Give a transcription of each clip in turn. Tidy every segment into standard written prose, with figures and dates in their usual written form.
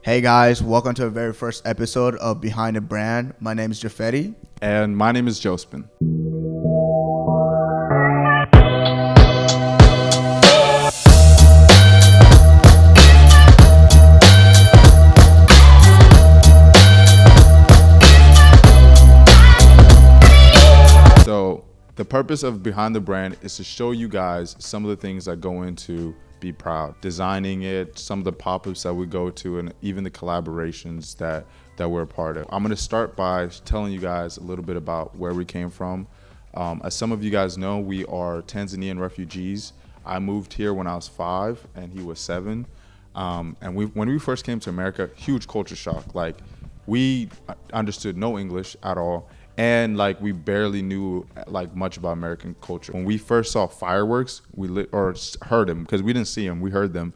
Hey guys, welcome to the very first episode of Behind the Brand. My name is Jaffetti. And my name is Jospin. So the purpose of Behind the Brand is to show you guys some of the things that go into Bproud, designing it, some of the pop-ups that we go to, and even the collaborations that we're a part of. I'm going to start by telling you guys a little bit about where we came from. As some of you guys know, we are Tanzanian refugees. I moved here when I was 5 and he was 7. And when we first came to America, huge culture shock. Like, we understood no English at all. And like, we barely knew like much about American culture. When we first saw fireworks, heard them, because we didn't see them, we heard them.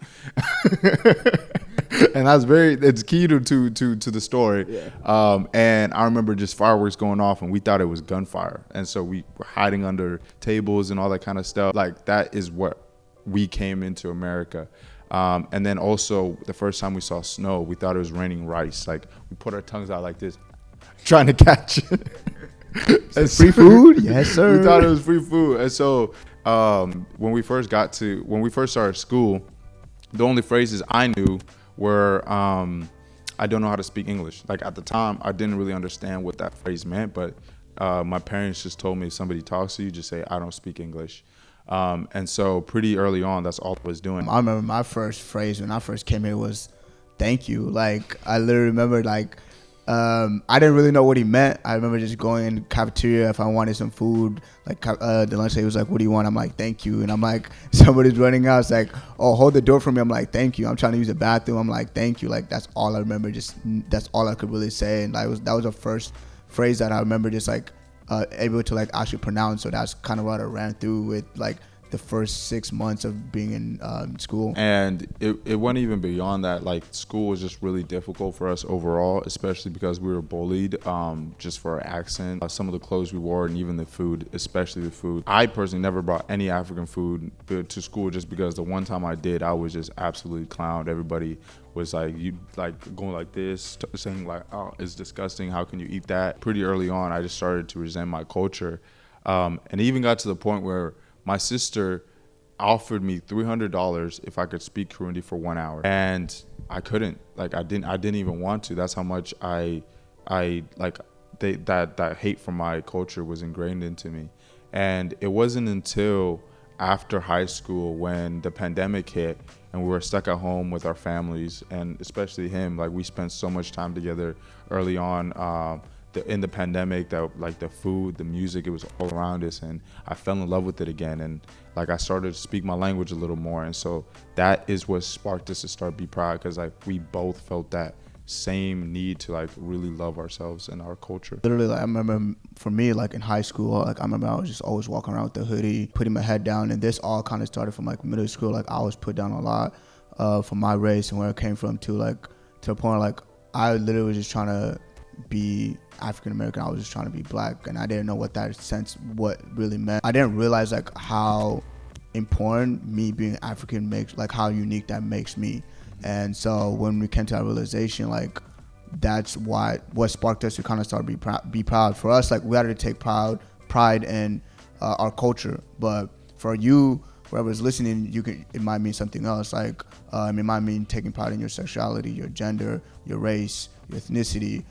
And that's it's key to the story. Yeah. And I remember just fireworks going off and we thought it was gunfire. And so we were hiding under tables and all that kind of stuff. Like, that is what we came into America. And then also the first time we saw snow, we thought it was raining rice. Like, we put our tongues out like this, trying to catch it. Free food? Yes, sir. We thought it was free food. And so when we first started school, the only phrases I knew were, I don't know how to speak English. Like, at the time, I didn't really understand what that phrase meant, but my parents just told me, if somebody talks to you, just say, I don't speak English. And so pretty early on, that's all I was doing. I remember my first phrase when I first came here was, thank you. Like, I literally remember, like, I didn't really know what he meant. I remember just going in the cafeteria if I wanted some food. Like, the lunch lady was like, what do you want? I'm like, thank you. And I'm like, somebody's running out. It's like, oh, hold the door for me. I'm like, thank you. I'm trying to use the bathroom. I'm like, thank you. Like, that's all I remember. That's all I could really say. And that was the first phrase that I remember just like able to like actually pronounce. So that's kind of what I ran through with like the first 6 months of being in school. And it went even beyond that. Like, school was just really difficult for us overall, especially because we were bullied just for our accent, some of the clothes we wore, and even the food, especially the food. I personally never brought any African food to school just because the one time I did, I was just absolutely clowned. Everybody was like, you like going like this, saying like, oh, it's disgusting, how can you eat that? Pretty early on, I just started to resent my culture. And it even got to the point where my sister offered me $300 if I could speak Kirundi for 1 hour, and I couldn't. Like, I didn't even want to. That's how much that hate for my culture was ingrained into me. And it wasn't until after high school, when the pandemic hit and we were stuck at home with our families, and especially him, like, we spent so much time together early on. In the pandemic, that like the food, the music, it was all around us, and I fell in love with it again. And like, I started to speak my language a little more, and so that is what sparked us to start Bproud, because like, we both felt that same need to like really love ourselves and our culture. Literally, like, I remember for me, like in high school, like I remember I was just always walking around with the hoodie, putting my head down, and this all kind of started from like middle school. Like, I was put down a lot for my race and where I came from, to the point like I literally was just trying to be African American. I was just trying to be black, and I didn't know what really meant. I didn't realize like how important me being African makes, like how unique that makes me. And so when we came to that realization, like, that's what sparked us to kind of start be proud. For us, like, we had to take pride in our culture. But for you, whoever's listening, it might mean something else. Like, it might mean taking pride in your sexuality, your gender, your race, your ethnicity,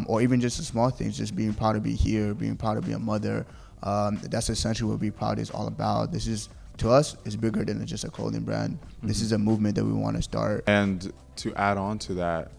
or even just the small things, just being proud to be here, being proud to be a mother. That's essentially what Bproud is all about. This is, to us, it's bigger than just a clothing brand. Mm-hmm. This is a movement that we want to start. And to add on to that,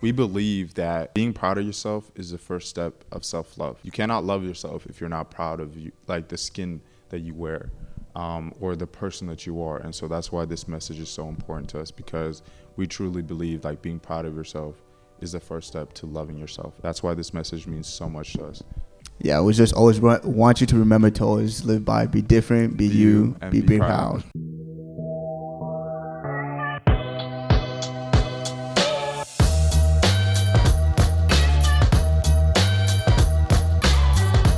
we believe that being proud of yourself is the first step of self-love. You cannot love yourself if you're not proud of you, like the skin that you wear, or the person that you are. And so that's why this message is so important to us, because we truly believe like being proud of yourself is the first step to loving yourself. That's why this message means so much to us. Yeah, we just always want you to remember to always live by, be different, be you, be proud.